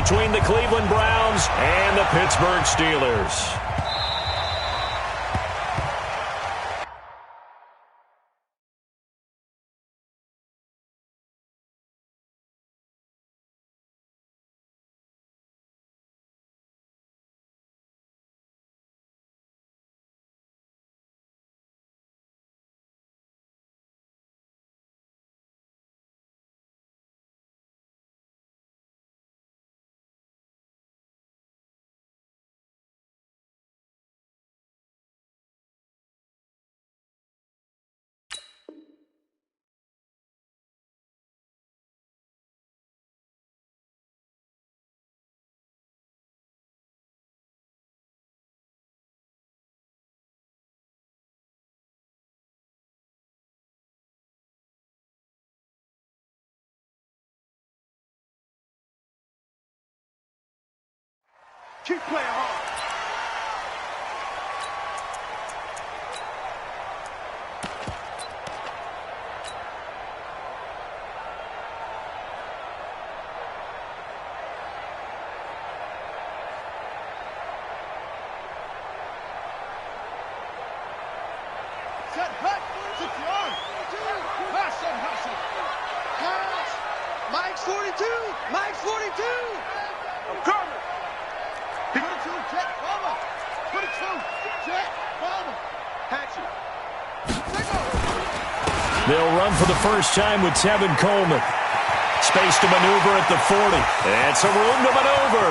between the Cleveland Browns and the Pittsburgh Steelers. Keep playing hard. Set, hut, secure. Hustle. Pass. Mike's 42. Mike's 42. I'm coming. 22, check, Palmer. 22, check, Palmer. Hatchet. They'll run for the first time with Tevin Coleman. Space to maneuver at the 40. And some room to maneuver.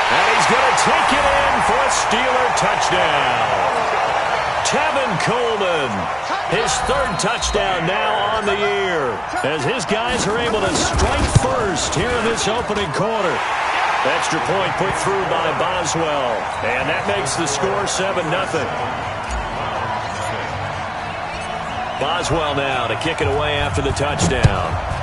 And he's going to take it in for a Steeler touchdown. Tevin Coleman, his third touchdown now on the year, as his guys are able to strike first here in this opening quarter. Extra point put through by Boswell, and that makes the score 7-0. Boswell now to kick it away after the touchdown.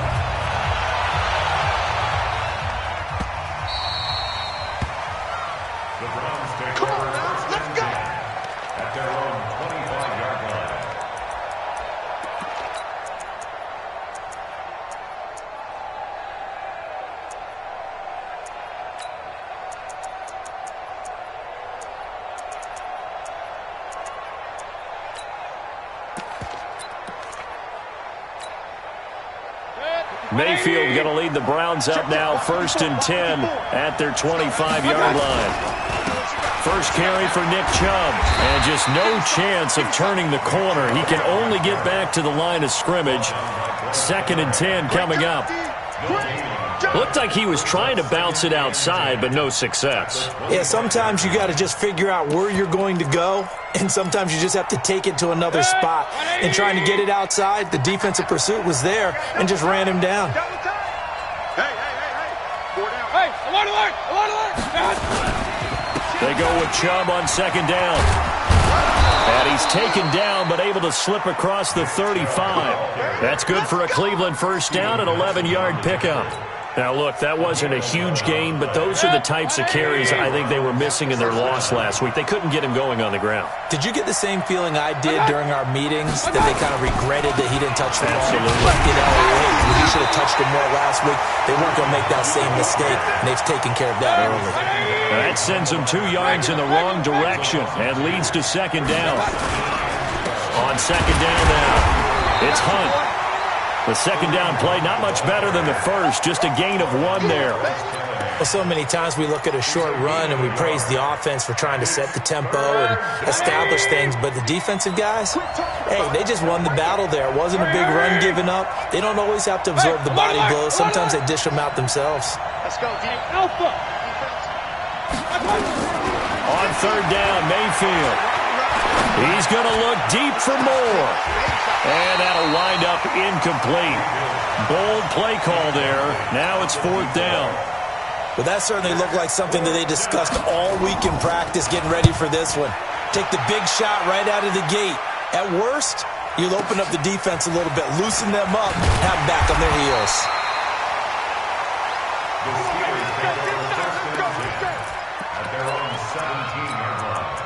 Mayfield going to lead the Browns up now, 1st and 10 at their 25-yard line. First carry for Nick Chubb, and just no chance of turning the corner. He can only get back to the line of scrimmage. 2nd and 10 coming up. Looked like he was trying to bounce it outside, but no success. Yeah, sometimes you got to just figure out where you're going to go, and sometimes you just have to take it to another spot. And trying to get it outside, the defensive pursuit was there and just ran him down. They go with Chubb on 2nd down. And he's taken down, but able to slip across the 35. That's good for a Cleveland first down, an 11-yard pickup. Now, look, that wasn't a huge gain, but those are the types of carries I think they were missing in their loss last week. They couldn't get him going on the ground. Did you get the same feeling I did during our meetings, that they kind of regretted that he didn't touch the ball? Absolutely. You know, he should have touched it more last week. They weren't going to make that same mistake, and they've taken care of that early. That sends him 2 yards in the wrong direction and leads to 2nd down. On 2nd down now, it's Hunt. The 2nd down play, not much better than the first, just a gain of 1 there. Well, so many times we look at a short run and we praise the offense for trying to set the tempo and establish things, but the defensive guys, hey, they just won the battle there. It wasn't a big run given up. They don't always have to absorb the body blows. Sometimes they dish them out themselves. Let's go, team. Alpha. On 3rd down, Mayfield. He's going to look deep for more. And that'll wind up incomplete. Bold play call there. Now it's 4th down. Well, that certainly looked like something that they discussed all week in practice, getting ready for this one. Take the big shot right out of the gate. At worst, you'll open up the defense a little bit, loosen them up, have them back on their heels. At their own 17-yard line.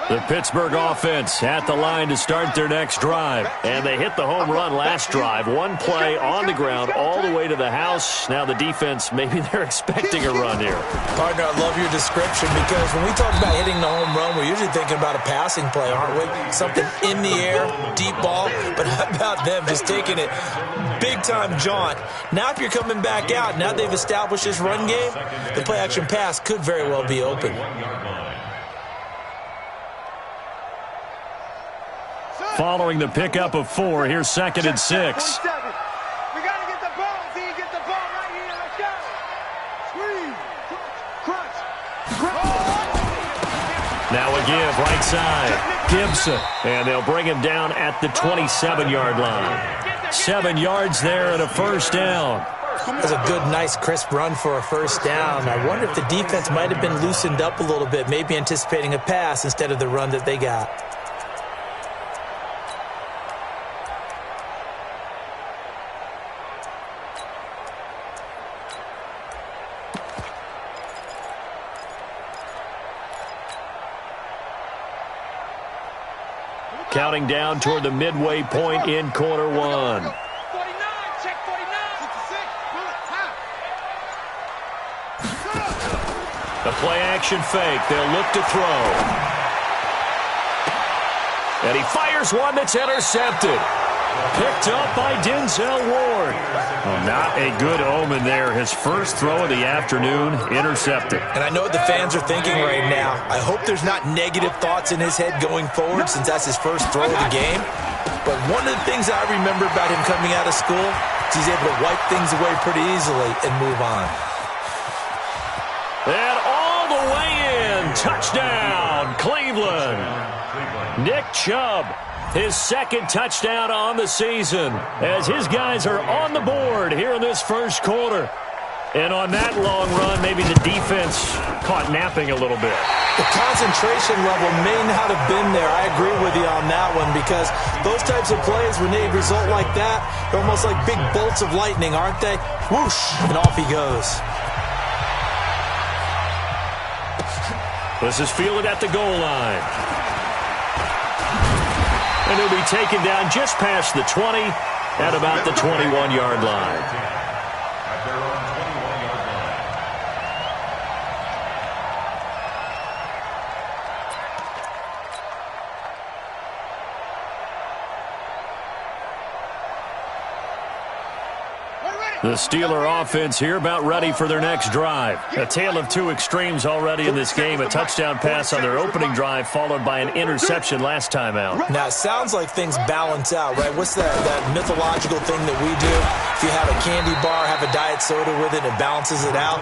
The Pittsburgh offense at the line to start their next drive. And they hit the home run last drive. One play on the ground all the way to the house. Now the defense, maybe they're expecting a run here. Partner, I love your description because when we talk about hitting the home run, we're usually thinking about a passing play, aren't we? Something in the air, deep ball. But how about them just taking it big-time jaunt? Now if you're coming back out, now they've established this run game, the play-action pass could very well be open. Following the pickup of 4, here's 2nd and 6. We got to get the ball. Z, get the ball right here. Let's go. Squeeze. Crunch. Now a give, right side. Gibson. And they'll bring him down at the 27-yard line. 7 yards there and a first down. That was a good, nice, crisp run for a first down. I wonder if the defense might have been loosened up a little bit, maybe anticipating a pass instead of the run that they got. Counting down toward the midway point in quarter 1. 49. Check 49. 66. The play-action fake. They'll look to throw. And he fires one that's intercepted. Picked up by Denzel Ward. Well, not a good omen there. His first throw of the afternoon, intercepted. And I know what the fans are thinking right now. I hope there's not negative thoughts in his head going forward since that's his first throw of the game. But one of the things I remember about him coming out of school is he's able to wipe things away pretty easily and move on. And all the way in. Touchdown, Cleveland. Nick Chubb. His 2nd touchdown on the season as his guys are on the board here in this first quarter. And on that long run, maybe the defense caught napping a little bit. The concentration level may not have been there. I agree with you on that one because those types of plays, when they result like that, they're almost like big bolts of lightning, aren't they? Whoosh, and off he goes. This is fielded at the goal line. And he'll be taken down just past the 20 at about the 21-yard line. At their own 21-yard line. The Steeler offense here about ready for their next drive. A tale of two extremes already in this game. A touchdown pass on their opening drive followed by an interception last time out. Now, it sounds like things balance out, right? What's that mythological thing that we do? If you have a candy bar, have a diet soda with it, it balances it out.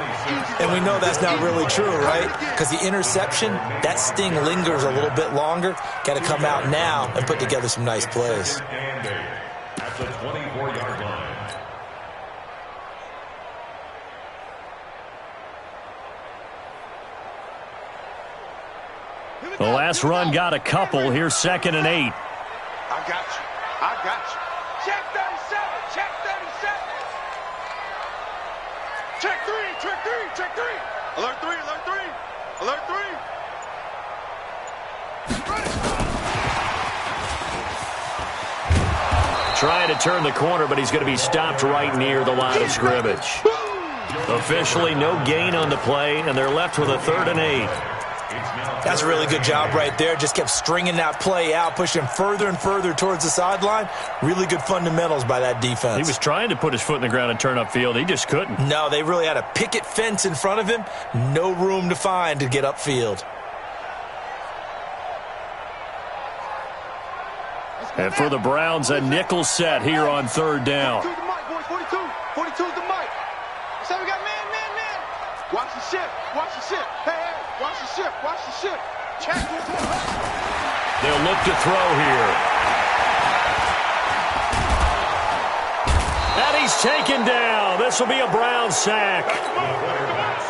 And we know that's not really true, right? Because the interception, that sting lingers a little bit longer. Got to come out now and put together some nice plays. At the 24-yard line. The last run got a couple. Here's 2nd and 8. I got you. I got you. Check 37. Check 37. Check 3. Check 3. Check 3. Alert 3. Alert 3. Alert 3. Trying to turn the corner, but he's going to be stopped right near the line of scrimmage. Officially no gain on the play, and they're left with a 3rd and 8. That's a really good job right there. Just kept stringing that play out, pushing further and further towards the sideline. Really good fundamentals by that defense. He was trying to put his foot in the ground and turn upfield. He just couldn't. No, they really had a picket fence in front of him. No room to find to get upfield. And for the Browns, a nickel set here on 3rd down. 42 the mic, boys. 42. 42 the mic. So we got man. Watch the ship. Watch the ship. Hey. Watch the ship. Watch the ship. Check this one. They'll look to throw here. And he's taken down. This will be a Brown sack.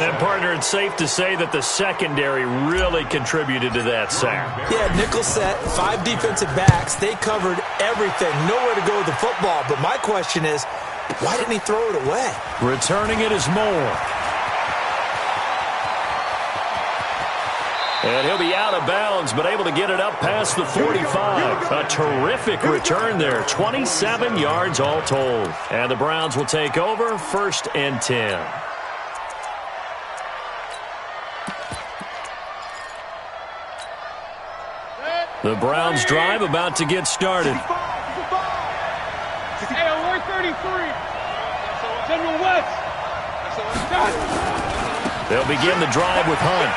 And, partner, it's safe to say that the secondary really contributed to that sack. Yeah, nickel set, 5 defensive backs. They covered everything. Nowhere to go with the football. But my question is, why didn't he throw it away? Returning it is Moore. And he'll be out of bounds, but able to get it up past the 45. A terrific return there. 27 yards all told. And the Browns will take over 1st and 10. The Browns drive about to get started. Hey, on 133. General West. They'll begin the drive with Hunt.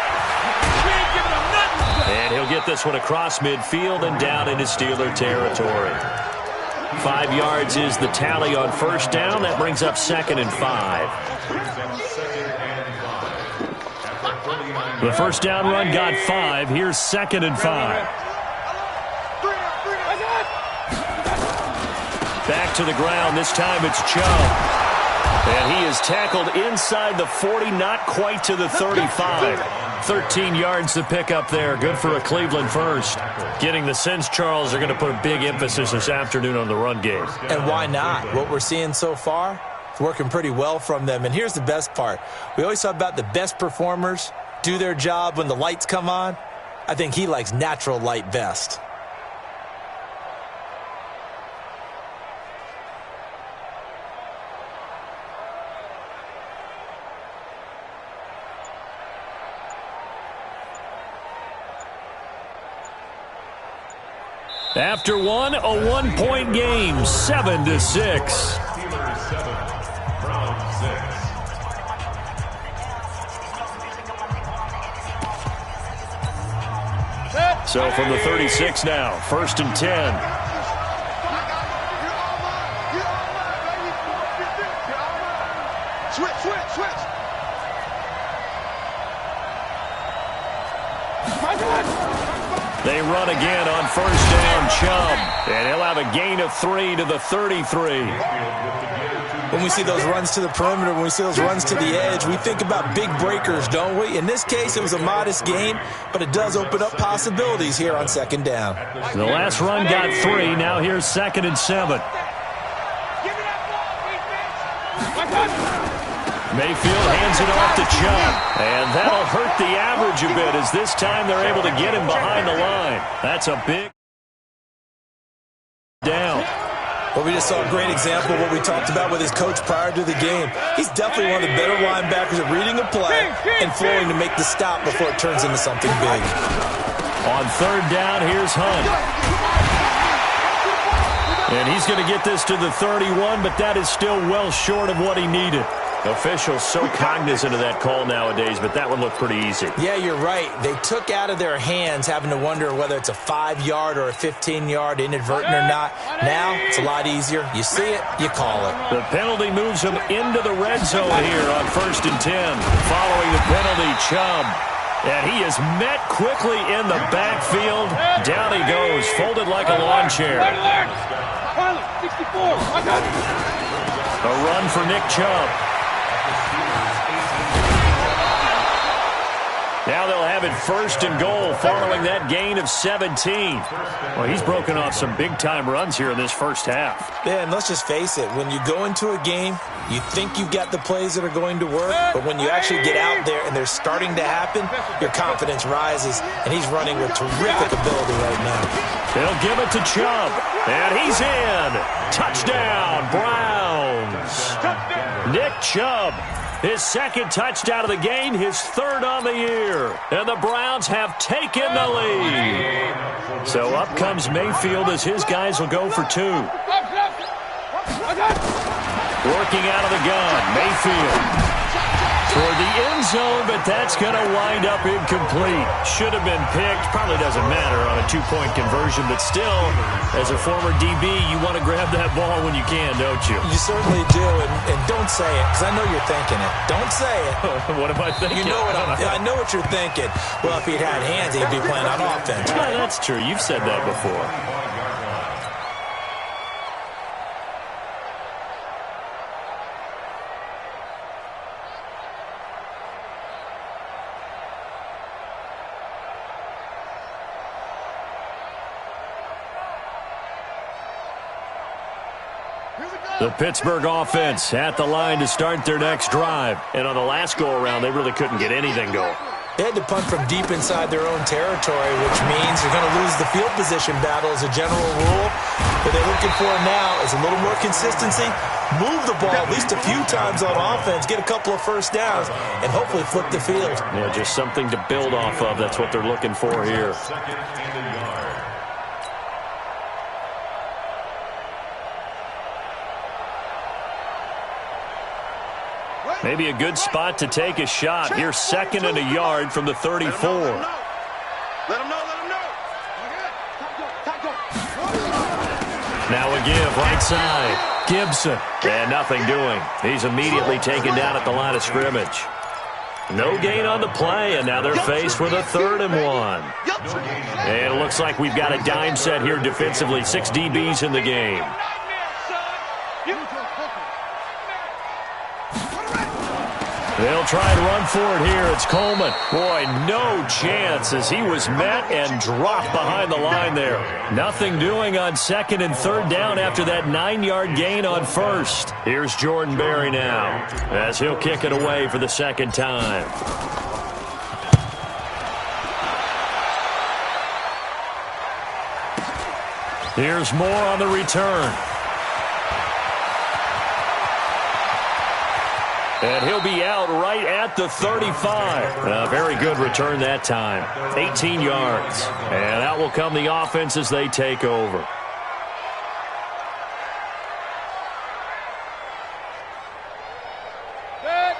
And he'll get this one across midfield and down into Steeler territory. 5 yards is the tally on 1st down. That brings up 2nd and 5. The 1st down run got 5. Here's 2nd and 5. Back to the ground. This time it's Chubb. And he is tackled inside the 40, not quite to the 35. 13 yards to pick up there. Good for a Cleveland first. Getting the sense, Charles, are going to put a big emphasis this afternoon on the run game. And why not? What we're seeing so far, it's working pretty well from them. And here's the best part. We always talk about the best performers do their job when the lights come on. I think he likes natural light best. After one, a 1-point game, 7-6. Steelers 7, Browns 6. So from the 36 now, 1st and 10. Switch. They run again on 1st down, Chubb. And he'll have a gain of 3 to the 33. When we see those runs to the perimeter, when we see those runs to the edge, we think about big breakers, don't we? In this case, it was a modest gain, but it does open up possibilities here on 2nd down. The last run got 3. Now here's 2nd and 7. Mayfield hands it off to Chubb. And that'll hurt the average a bit as this time they're able to get him behind the line. That's a big down. Well, we just saw a great example of what we talked about with his coach prior to the game. He's definitely one of the better linebackers at reading a play and flowing to make the stop before it turns into something big. On 3rd down, here's Hunt. And he's going to get this to the 31, but that is still well short of what he needed. Officials so cognizant of that call nowadays, but that one looked pretty easy. Yeah, you're right. They took out of their hands having to wonder whether it's a 5-yard or a 15-yard inadvertent or not. Now, it's a lot easier. You see it, you call it. The penalty moves him into the red zone here on 1st and 10. Following the penalty, Chubb. And he is met quickly in the backfield. Down he goes, folded like a lawn chair. A run for Nick Chubb. Now they'll have it 1st and goal following that gain of 17. Well, he's broken off some big-time runs here in this first half. Yeah, and let's just face it. When you go into a game, you think you've got the plays that are going to work, but when you actually get out there and they're starting to happen, your confidence rises, and he's running with terrific ability right now. They'll give it to Chubb, and he's in. Touchdown, Browns. Nick Chubb. His 2nd touchdown of the game, his 3rd on the year. And the Browns have taken the lead. So up comes Mayfield as his guys will go for 2. Working out of the gun, Mayfield. Toward the end zone, but that's going to wind up incomplete. Should have been picked. Probably doesn't matter on a 2-point conversion, but still, as a former DB, you want to grab that ball when you can, don't you? You certainly do, and don't say it, because I know you're thinking it. Don't say it. What am I thinking? You know what I know what you're thinking. Well, if he'd had hands, he'd be playing on offense. Well, that's true. You've said that before. The Pittsburgh offense at the line to start their next drive. And on the last go-around, they really couldn't get anything going. They had to punt from deep inside their own territory, which means you're going to lose the field position battle as a general rule. What they're looking for now is a little more consistency, move the ball at least a few times on offense, get a couple of first downs, and hopefully flip the field. Yeah, just something to build off of. That's what they're looking for here. Second and a yard. Maybe a good spot to take a shot. Here's second and a yard from the 34. Let him know. Now a give right side. Gibson. And nothing doing. He's immediately taken down at the line of scrimmage. No gain on the play, and now they're faced with a 3rd and 1. And it looks like we've got a dime set here defensively. 6 DBs in the game. They'll try and run for it here. It's Coleman. Boy, no chance as he was met and dropped behind the line there. Nothing doing on 2nd and 3rd down after that 9-yard gain on 1st. Here's Jordan Berry now as he'll kick it away for the 2nd time. Here's more on the return. And he'll be out right at the 35. A very good return that time. 18 yards. And out will come the offense as they take over.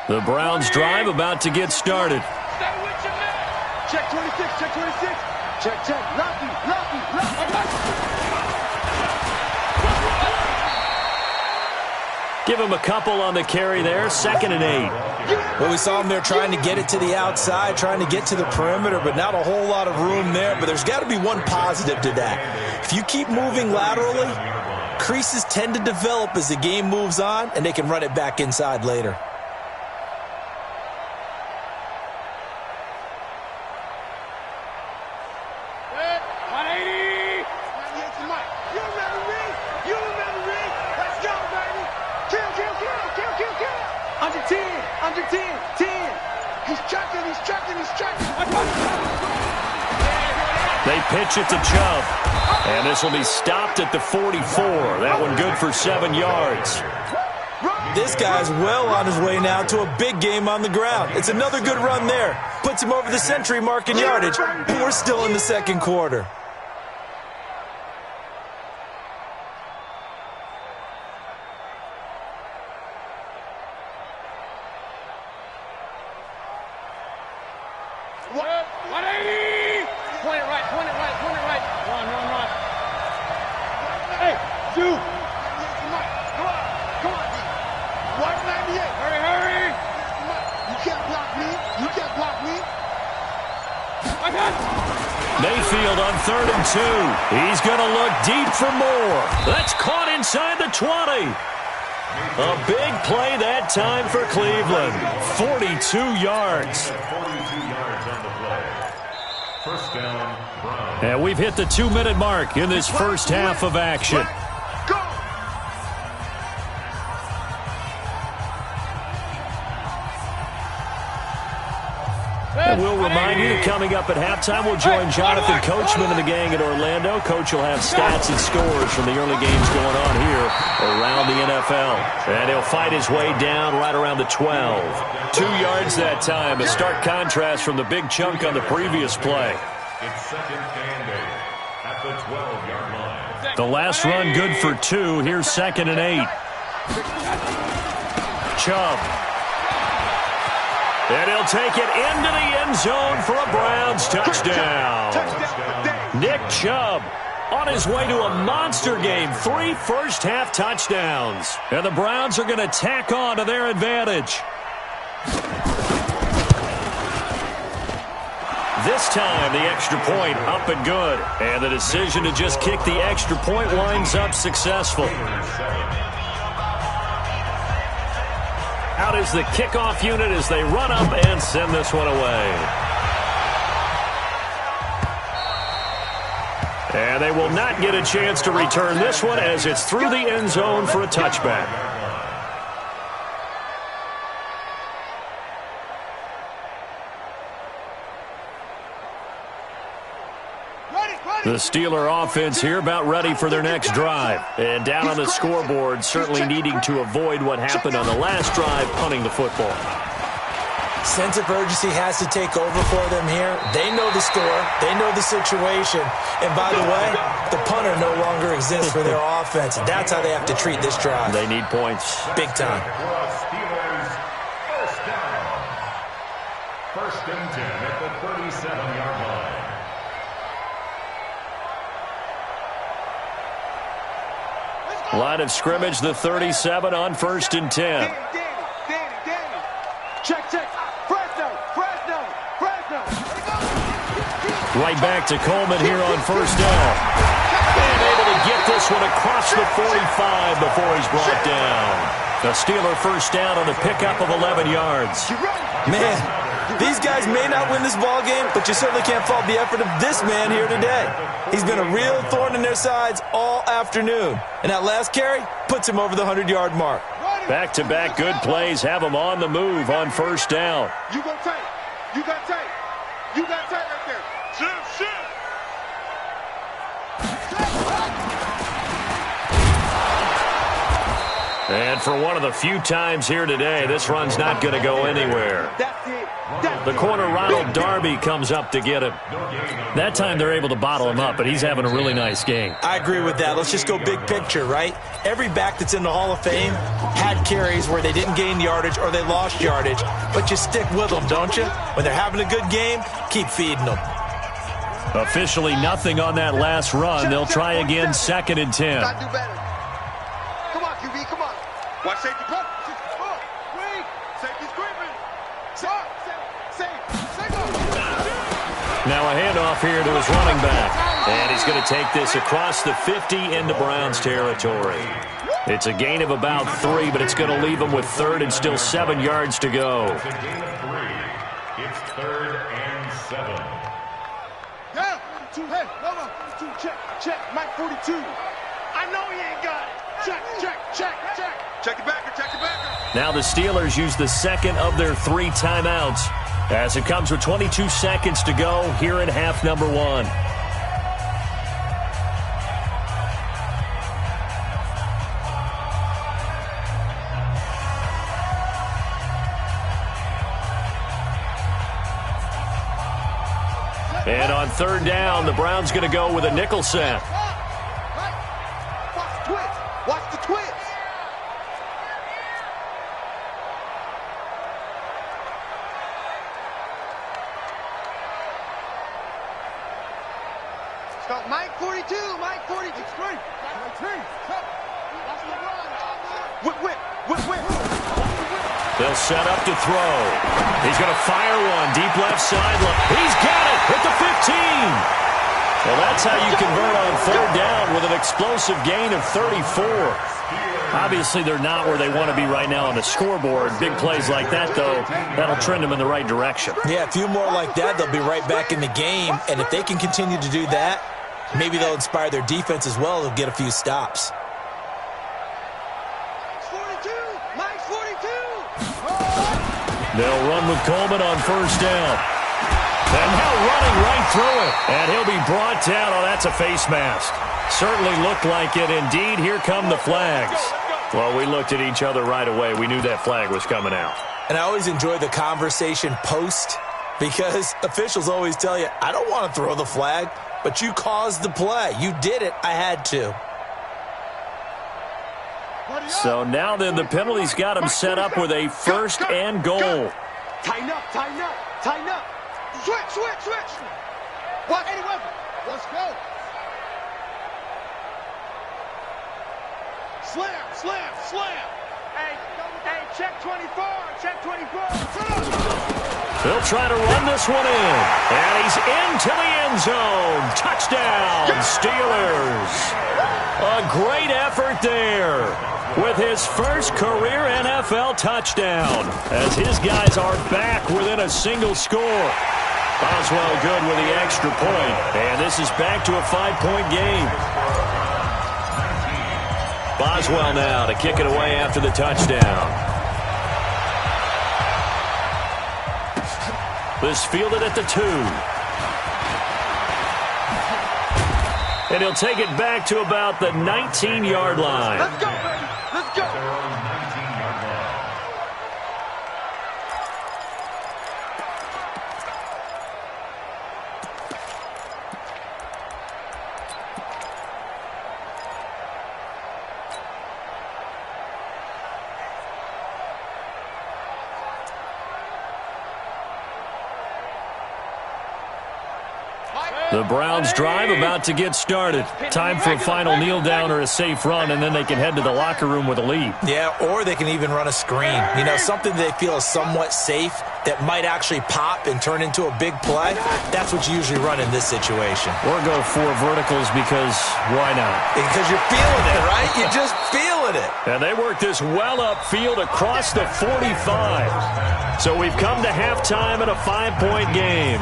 The Browns drive about to get started. Check 26, check 26. Check. Lucky. Give him a couple on the carry there. 2nd and 8. Well, we saw him there trying to get it to the outside, trying to get to the perimeter, but not a whole lot of room there. But there's got to be one positive to that. If you keep moving laterally, creases tend to develop as the game moves on, and they can run it back inside later. They pitch it to Chubb. And this will be stopped at the 44. That one good for 7 yards. This guy's well on his way now to a big game on the ground. It's another good run there. Puts him over the century mark in yardage. And we're still in the 2nd quarter. Mayfield on 3rd and 2. He's going to look deep for more. That's caught inside the 20. A big play that time for Cleveland. 42 yards. 42 yards on the play. First down, Browns. And we've hit the 2-minute mark in this first half of action. And we'll remind you that coming up at halftime, we'll join Jonathan Coachman and the gang at Orlando. Coach will have stats and scores from the early games going on here around the NFL. And he'll fight his way down right around the 12. 2 yards that time, a stark contrast from the big chunk on the previous play. It's 2nd and 8 at the 12-yard line. The last run good for 2. Here's 2nd and 8. Chubb. And he'll take it into the end zone for a Browns touchdown. Nick Chubb on his way to a monster game. 3 first-half touchdowns. And the Browns are going to tack on to their advantage. This time, the extra point up and good. And the decision to just kick the extra point winds up successful. Out is the kickoff unit as they run up and send this one away. And they will not get a chance to return this one as it's through the end zone for a touchback. The Steeler offense here about ready for their next drive. And down on the scoreboard, certainly needing to avoid what happened on the last drive, punting the football. Sense of urgency has to take over for them here. They know the score. They know the situation. And by the way, the punter no longer exists for their offense. That's how they have to treat this drive. They need points. Big time. Steelers, first down. First and 10 at the 37-yard line. Line of scrimmage, the 37 on first and 10. Check. Fresno. Right back to Coleman here on first down. And able to get this one across the 45 before he's brought down. The Steeler first down on the pickup of 11 yards. Man, these guys may not win this ball game, but you certainly can't fault the effort of this man here today. He's been a real thorn in their sides all afternoon. And that last carry puts him over the 100-yard mark. Back-to-back good plays have him on the move on first down. You got tape right there. Shift. And for one of the few times here today, this run's not going to go anywhere. That's it. The corner, Ronald Darby, comes up to get him. That time they're able to bottle him up, but he's having a really nice game. I agree with that. Let's just go big picture, right? Every back that's in the Hall of Fame had carries where they didn't gain yardage or they lost yardage, but you stick with them, don't you? When they're having a good game, keep feeding them. Officially nothing on that last run. They'll try again, second and 10. Got to do better. Come on, QB, come on. Watch safety. Wait. Safety's creeping. Safe. Now a handoff here to his running back. And he's going to take this across the 50 into Browns territory. It's a gain of about 3, but it's going to leave him with third and still 7 yards to go. It's a gain of 3. It's 3rd and 7. Yeah, 42. Hey, no. 42. Check. Mike 42. I know he ain't got it. Check. Check the backer. Now the Steelers use the second of their 3 timeouts as it comes with 22 seconds to go here in half number 1. And on third down, the Browns going to go with a nickel set. Watch the twist. Stop Mike 42. It's great. Whip. They'll set up to throw. He's going to fire one deep left sideline. He's got it at the 15. Well, that's how you convert on third down with an explosive gain of 34. Obviously, they're not where they want to be right now on the scoreboard. Big plays like that, though, that'll trend them in the right direction. Yeah, a few more like that, they'll be right back in the game. And if they can continue to do that, maybe they'll inspire their defense as well. They'll get a few stops. Mike's 42. They'll run with Coleman on first down. And now running right through it. And he'll be brought down. Oh, that's a face mask. Certainly looked like it. Indeed, here come the flags. Well, we looked at each other right away. We knew that flag was coming out. And I always enjoy the conversation post because officials always tell you, I don't want to throw the flag, but you caused the play. You did it. I had to. So now then, the penalty's got him set up with a first and goal. Tighten up. Switch. What? Any weapon. Let's go. Slam. Hey, check 24. They'll try to run this one in. And he's into the end zone. Touchdown, Steelers. A great effort there with his first career NFL touchdown as his guys are back within a single score. Boswell good with the extra point. And this is back to a 5-point game. Boswell now to kick it away after the touchdown. This fielded at the 2. And he'll take it back to about the 19-yard line. Let's go, baby. Let's go. They're on 19-yard line. The Browns drive about to get started. Time for a final kneel down or a safe run, and then they can head to the locker room with a lead. Yeah, or they can even run a screen. You know, something they feel is somewhat safe that might actually pop and turn into a big play. That's what you usually run in this situation. Or go 4 verticals because why not? Because you're feeling it, right? You're just feeling it. And they work this well upfield across the 45. So we've come to halftime in a 5-point game.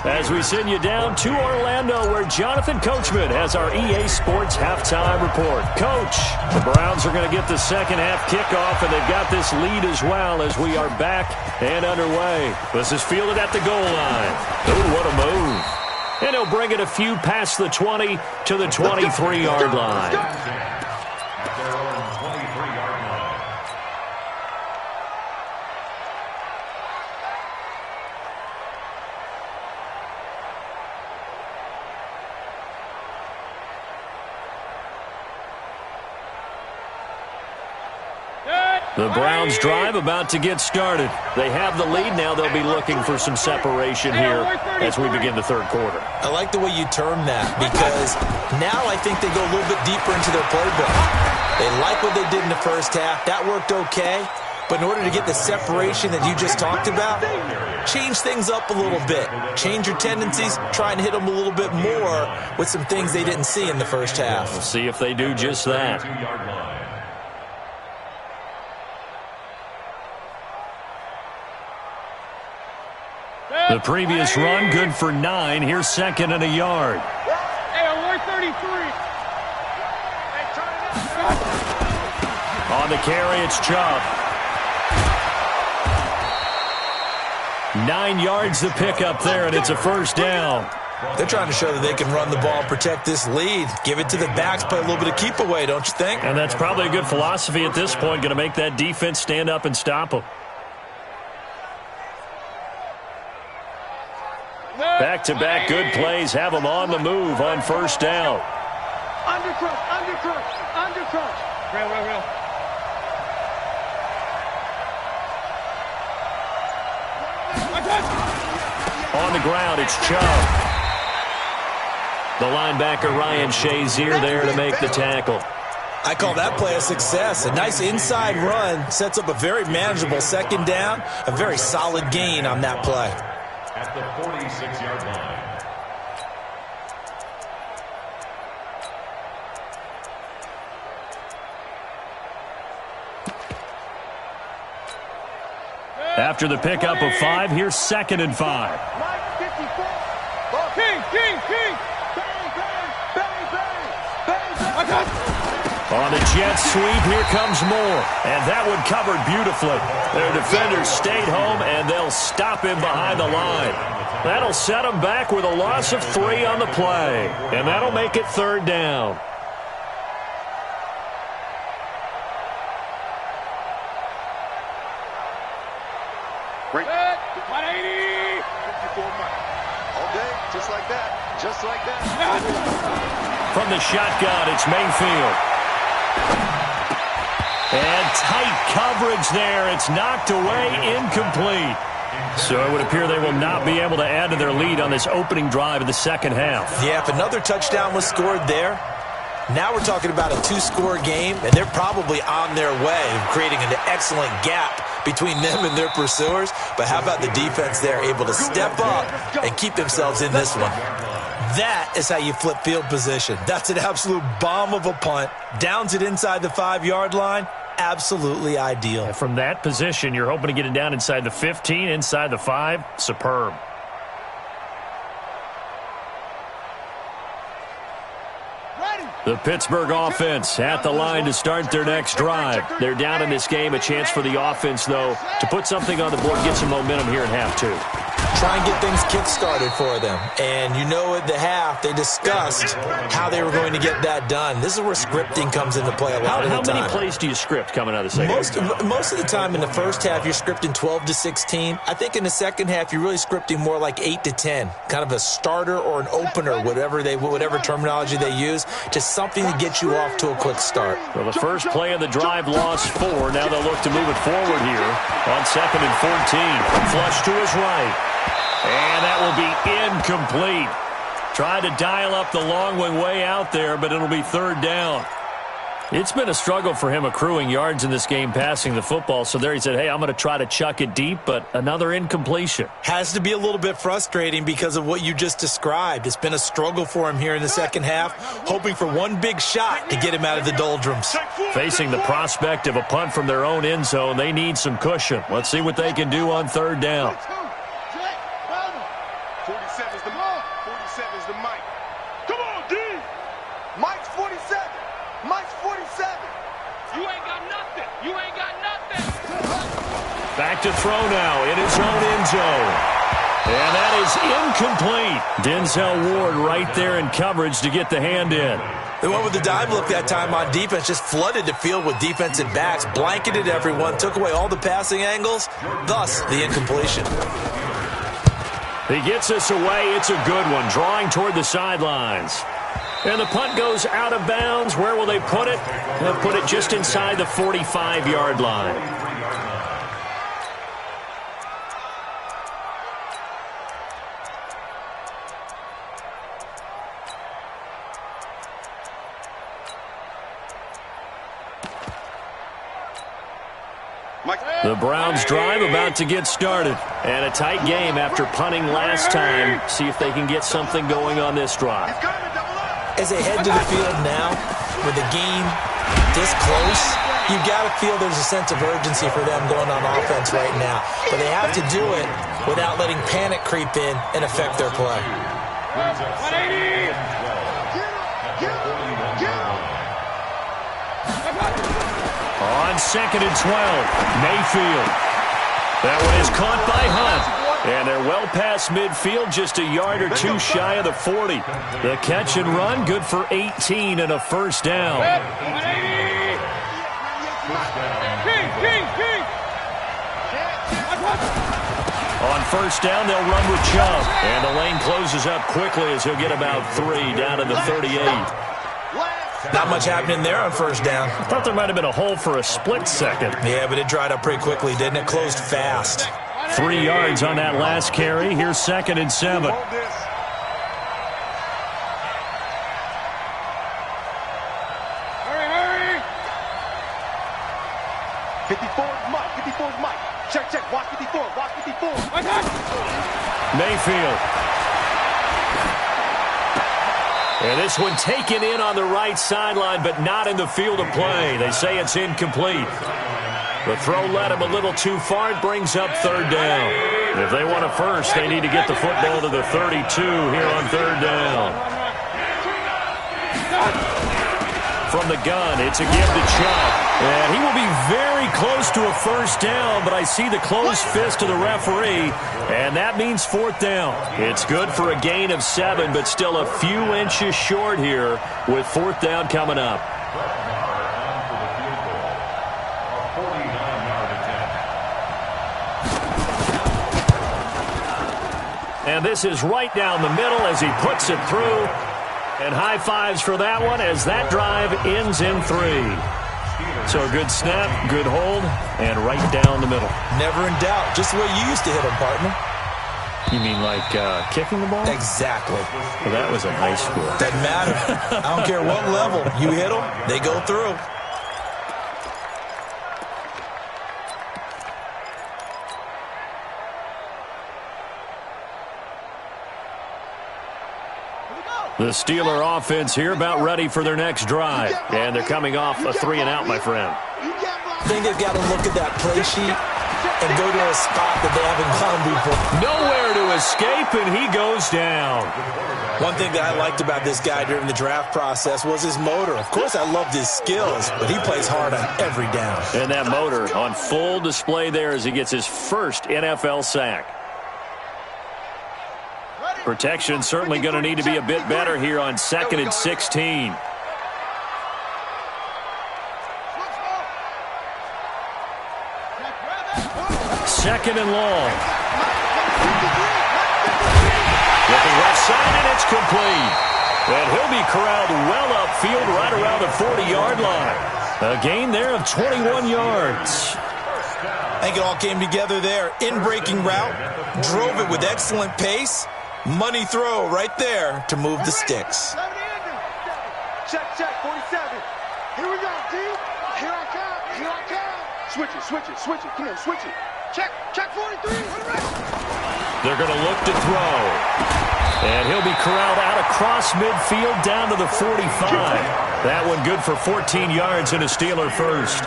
As we send you down to Orlando, where Jonathan Coachman has our EA Sports halftime report. Coach, the Browns are going to get the second half kickoff, and they've got this lead as well as we are back and underway. This is fielded at the goal line. Ooh, what a move. And he'll bring it a few past the 20 to the 23-yard line. At their own 23-yard line. The Browns drive about to get started. They have the lead. Now they'll be looking for some separation here as we begin the third quarter. I like the way you term that because now I think they go a little bit deeper into their playbook. They like what they did in the first half. That worked okay. But in order to get the separation that you just talked about, change things up a little bit. Change your tendencies. Try and hit them a little bit more with some things they didn't see in the first half. We'll see if they do just that. 2-yard line. The previous run, good for 9. Here's second and a yard. Hey, alert 33. On the carry, it's Chubb. 9 yards the pickup there, and it's a first down. They're trying to show that they can run the ball, protect this lead. Give it to the backs, play a little bit of keep away, don't you think? And that's probably a good philosophy at this point, going to make that defense stand up and stop them. Back-to-back good plays have them on the move on first down. Undercrush, undercrush, undercrush. Real. On the ground, it's Chubb. The linebacker, Ryan Shazier, there to make the tackle. I call that play a success. A nice inside run sets up a very manageable second down, a very solid gain on that play. At the 46-yard line. After the pickup of 5, here's second and 5. Mike 54. King. Bang. On the jet sweep, here comes Moore. And that one covered beautifully. Their defenders stayed home, and they'll stop him behind the line. That'll set them back with a loss of 3 on the play. And that'll make it third down. Break. 180. 54 Mike. All day, just like that. Just like that. From the shotgun, it's Mayfield. And tight coverage there. It's knocked away, incomplete. So it would appear they will not be able to add to their lead on this opening drive of the second half. Yeah, if another touchdown was scored there, now we're talking about a 2-score game, and they're probably on their way of creating an excellent gap between them and their pursuers. But how about the defense there, able to step up and keep themselves in this one? That is how you flip field position. That's an absolute bomb of a punt. Downs it inside the 5-yard line. Absolutely ideal. And from that position, you're hoping to get it down inside the 15, inside the 5. Superb. The Pittsburgh offense at the line to start their next drive. They're down in this game. A chance for the offense, though, to put something on the board, get some momentum here in half 2. try and get things kick-started for them. And you know at the half, they discussed how they were going to get that done. This is where scripting comes into play a lot of the time. How many plays do you script coming out of the second half? Most of the time in the first half, you're scripting 12 to 16. I think in the second half, you're really scripting more like 8 to 10, kind of a starter or an opener, whatever terminology they use, just something to get you off to a quick start. Well, the first play of the drive lost 4. Now they'll look to move it forward here on 2nd and 14. Flush to his right. And that will be incomplete. Tried to dial up the long one way out there, but it'll be 3rd down. It's been a struggle for him accruing yards in this game passing the football. So there he said, hey, I'm going to try to chuck it deep, but another incompletion. Has to be a little bit frustrating because of what you just described. It's been a struggle for him here in the second half, hoping for one big shot to get him out of the doldrums. Facing the prospect of a punt from their own end zone, they need some cushion. Let's see what they can do on 3rd down. 47's the Mike. 47's the Mike. Come on, D! Mike's 47. Mike's 47. You ain't got nothing. You ain't got nothing. Back to throw now in his own end zone. And that is incomplete. Denzel Ward right there in coverage to get the hand in. They went with the dime look that time on defense, just flooded the field with defensive backs, blanketed everyone, took away all the passing angles, thus the incompletion. He gets us away. It's a good one, drawing toward the sidelines. And the punt goes out of bounds. Where will they put it? They'll put it just inside the 45-yard line. The Browns drive about to get started. And a tight game after punting last time. See if they can get something going on this drive. As they head to the field now, with the game this close, you've got to feel there's a sense of urgency for them going on offense right now. But they have to do it without letting panic creep in and affect their play. 180! On 2nd and 12, Mayfield. That one is caught by Hunt. And they're well past midfield, just a yard or two shy of the 40. The catch and run, good for 18 and a 1st down. On 1st down, they'll run with Chubb. And the lane closes up quickly as he'll get about 3 down to the 38. Not much happening there on 1st down. I thought there might have been a hole for a split second. Yeah, but it dried up pretty quickly, didn't it? Closed fast. 3 yards on that last carry. Here's 2nd and 7. Hurry! 54's Mike. 54's Mike. Check. Watch 54. Watch 54. Mayfield. And this one taken in on the right sideline, but not in the field of play. They say it's incomplete. The throw led him a little too far. It brings up 3rd down. If they want a first, they need to get the football to the 32 here on 3rd down. From the gun, it's a give to Chubb. And he will be very close to a 1st down, but I see the closed fist of the referee, and that means 4th down. It's good for a gain of 7, but still a few inches short here with 4th down coming up. And this is right down the middle as he puts it through. And high fives for that one as that drive ends in 3. So a good snap, good hold, and right down the middle. Never in doubt. Just the way you used to hit them, partner. You mean like kicking the ball? Exactly. Well, that was in high school. Doesn't matter. I don't care what level. You hit them, they go through. The Steeler offense here about ready for their next drive. And they're coming off a 3-and-out, my friend. I think they've got to look at that play sheet and go to a spot that they haven't gone before. Nowhere to escape, and he goes down. One thing that I liked about this guy during the draft process was his motor. Of course, I loved his skills, but he plays hard on every down. And that motor on full display there as he gets his first NFL sack. Protection certainly going to need to be a bit better here on 2nd and 16. Second and long. Looking left side, and it's complete. And he'll be corralled well upfield right around the 40-yard line. A gain there of 21 yards. I think it all came together there. In-breaking route, drove it with excellent pace. Money throw right there to move the sticks. Check, 47. Here we go, D. Here I come. Switch it. Come on, switch it. Check 43. They're going to look to throw. And he'll be corralled out across midfield down to the 45. That one good for 14 yards and a Steeler first.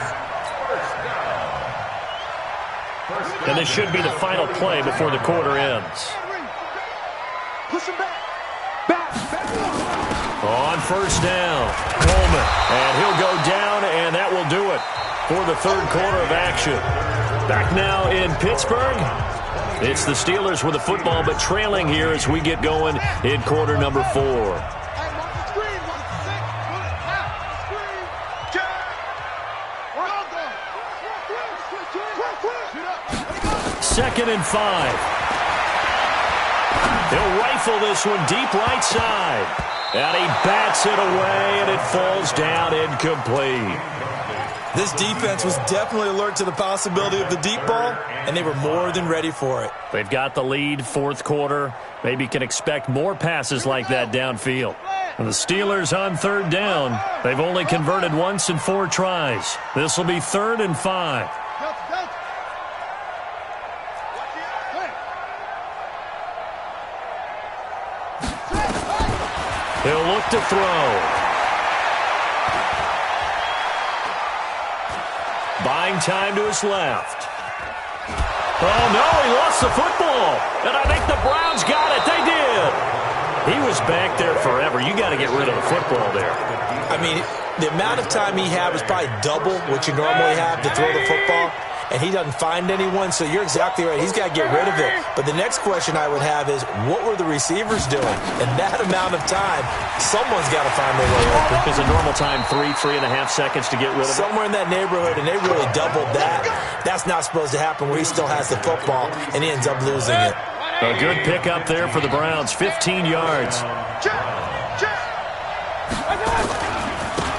And this should be the final play before the quarter ends. Push him back. On first down, Coleman. And he'll go down, and that will do it for the third quarter of action. Back now in Pittsburgh. It's the Steelers with the football, but trailing here as we get going in quarter number 4. Second and 5. He'll rifle this one deep right side. And he bats it away, and it falls down incomplete. This defense was definitely alert to the possibility of the deep ball, and they were more than ready for it. They've got the lead, fourth quarter. Maybe can expect more passes like that downfield. And the Steelers on third down. They've only converted once in 4 tries. This will be 3rd and 5. He'll look to throw. Buying time to his left. Oh, no, he lost the football. And I think the Browns got it. They did. He was back there forever. You got to get rid of the football there. I mean, the amount of time he had was probably double what you normally have to throw the football, and he doesn't find anyone, so you're exactly right. He's got to get rid of it. But the next question I would have is, what were the receivers doing? In that amount of time, someone's got to find their way open. Is a normal time 3.5 seconds to get rid of it? Somewhere in that neighborhood, and they really doubled that. That's not supposed to happen where he still has the football, and he ends up losing it. A good pickup there for the Browns, 15 yards.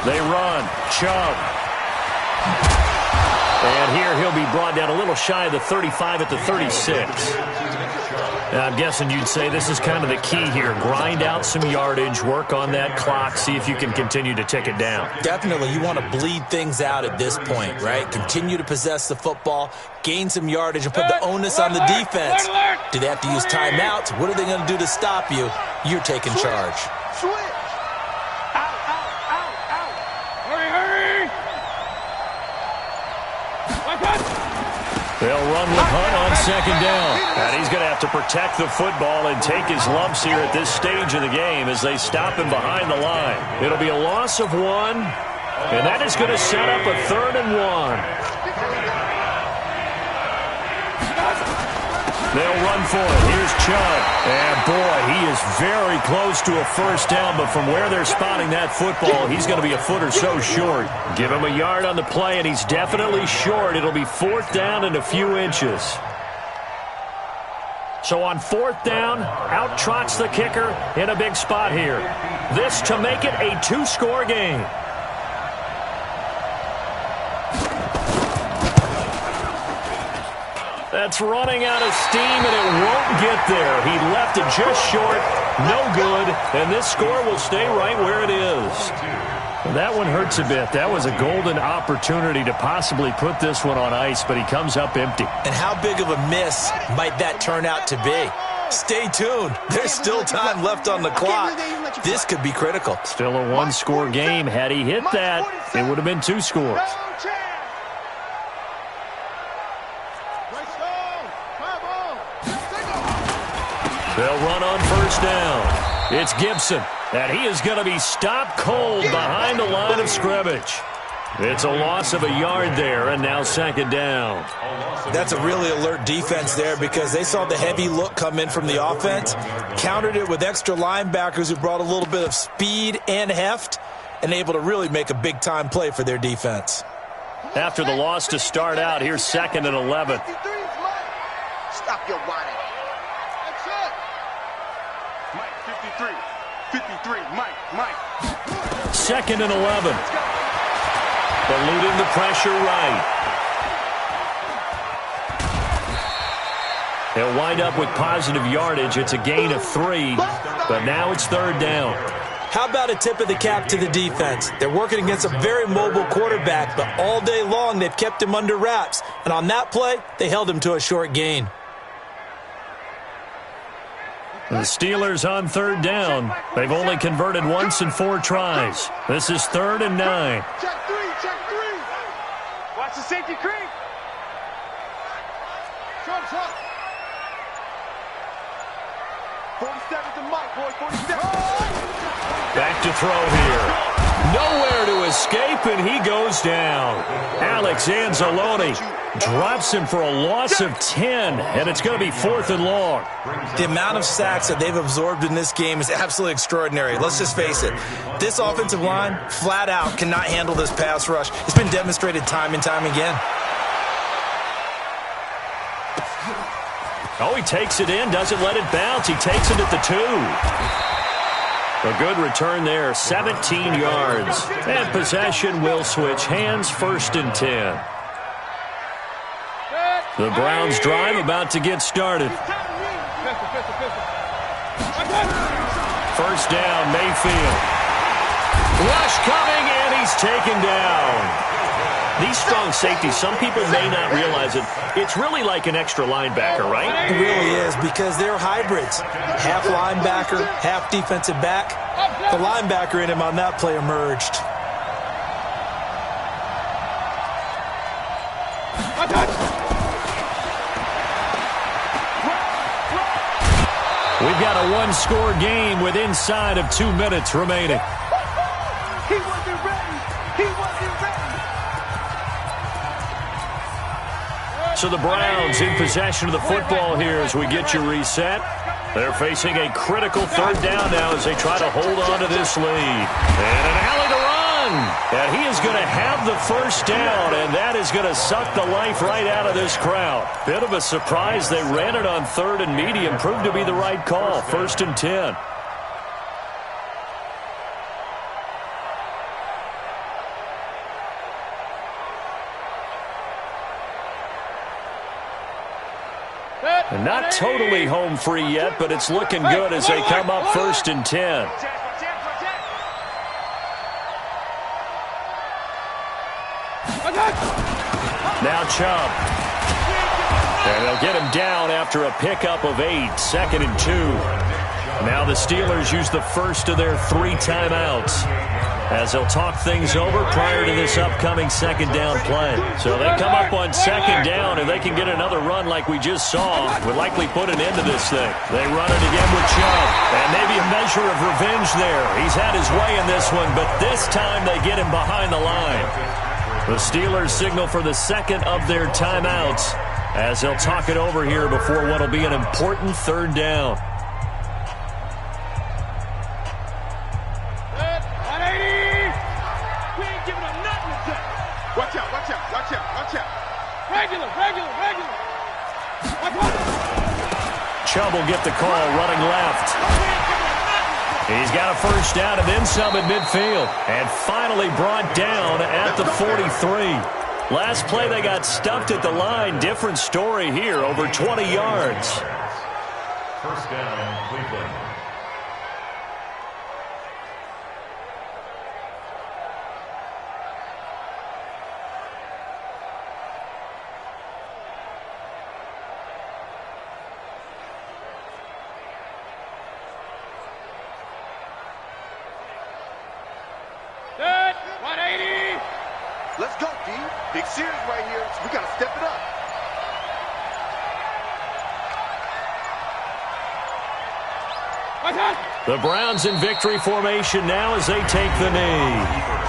They run. Chubb. And here he'll be brought down a little shy of the 35 at the 36. Now, I'm guessing you'd say this is kind of the key here. Grind out some yardage, work on that clock, see if you can continue to tick it down. Definitely. You want to bleed things out at this point, right? Continue to possess the football, gain some yardage, and put the onus on the defense. Do they have to use timeouts? What are they going to do to stop you? You're taking charge. They'll run with Hunt on second down. And he's going to have to protect the football and take his lumps here at this stage of the game as they stop him behind the line. It'll be a loss of 1, and that is going to set up a 3rd and 1. They'll run for it. Here's Chubb. And, boy, he is very close to a first down, but from where they're spotting that football, he's going to be a foot or so short. Give him a yard on the play, and he's definitely short. It'll be 4th down and a few inches. So on 4th down, out trots the kicker in a big spot here. This to make it a 2-score game. That's running out of steam, and it won't get there. He left it just short, no good, and this score will stay right where it is. And that one hurts a bit. That was a golden opportunity to possibly put this one on ice, but he comes up empty. And how big of a miss might that turn out to be? Stay tuned. There's still time left on the clock. This could be critical. Still a 1-score game. Had he hit that, it would have been 2 scores. They'll run on first down. It's Gibson, and he is going to be stopped cold behind the line of scrimmage. It's a loss of a yard there, and now second down. That's a really alert defense there because they saw the heavy look come in from the offense, countered it with extra linebackers who brought a little bit of speed and heft, and able to really make a big-time play for their defense. After the loss to start out, here's second and 11. Stop your whining. That's it. Mike, 53. 53, Mike. Second and 11. Eluding the pressure right. He'll wind up with positive yardage. It's a gain of 3, but now it's third down. How about a tip of the cap to the defense? They're working against a very mobile quarterback, but all day long they've kept him under wraps. And on that play, they held him to a short gain. The Steelers on third down. They've only converted once in 4 tries. This is 3rd and 9. Check 3. Watch the safety creep. Short. 47 to Mike, boys. 47. Back to throw here. Nowhere to escape, and he goes down. Alex Anzalone drops him for a loss of 10, and it's going to be 4th and long. The amount of sacks that they've absorbed in this game is absolutely extraordinary. Let's just face it. This offensive line, flat out, cannot handle this pass rush. It's been demonstrated time and time again. Oh, he takes it in, doesn't let it bounce. He takes it at the 2. A good return there, 17 yards. And possession will switch hands, 1st and 10. The Browns drive about to get started. 1st down, Mayfield. Rush coming, and he's taken down. These strong safeties, some people may not realize it. It's really like an extra linebacker, right? It really is because they're hybrids. Half linebacker, half defensive back. The linebacker in him on that play emerged. We've got a 1-score game with inside of 2 minutes remaining. He wasn't ready. So the Browns in possession of the football here as we get you reset. They're facing a critical 3rd down now as they try to hold on to this lead. And an alley to run. And he is going to have the 1st down, and that is going to suck the life right out of this crowd. Bit of a surprise. They ran it on 3rd and medium. Proved to be the right call. 1st and 10. And not totally home free yet, but it's looking good as they come up 1st and 10. Now Chubb. And they'll get him down after a pickup of 8, 2nd and 2. Now the Steelers use the first of their 3 timeouts as they'll talk things over prior to this upcoming 2nd down play. So they come up on 2nd down, and they can get another run like we just saw. Would likely put an end to this thing. They run it again with Chubb, and maybe a measure of revenge there. He's had his way in this one, but this time they get him behind the line. The Steelers signal for the 2nd of their timeouts as they'll talk it over here before what will be an important 3rd down. Chubb will get the call running left. He's got a 1st down and then some at midfield. And finally brought down at the 43. Last play they got stuffed at the line. Different story here, over 20 yards. 1st down, Cleveland. Let's go, D. Big series right here. We got to step it up. The Browns in victory formation now as they take the knee.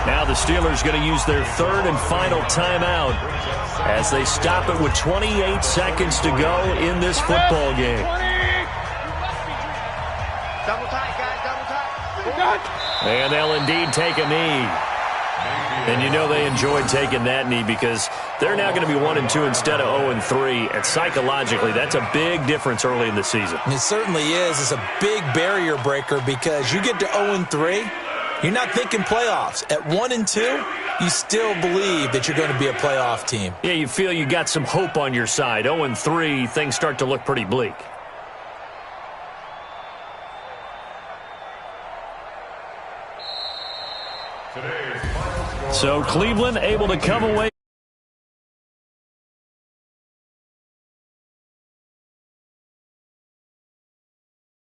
Now the Steelers going to use their third and final timeout as they stop it with 28 seconds to go in this football game. Double tight, guys, double tight. And they'll indeed take a knee. And you know they enjoyed taking that knee because they're now going to be 1-2 instead of 0-3. And psychologically, that's a big difference early in the season. It certainly is. It's a big barrier breaker because you get to 0-3, you're not thinking playoffs. At 1-2, you still believe that you're going to be a playoff team. Yeah, you feel you got some hope on your side. 0-3, things start to look pretty bleak. So Cleveland able to come away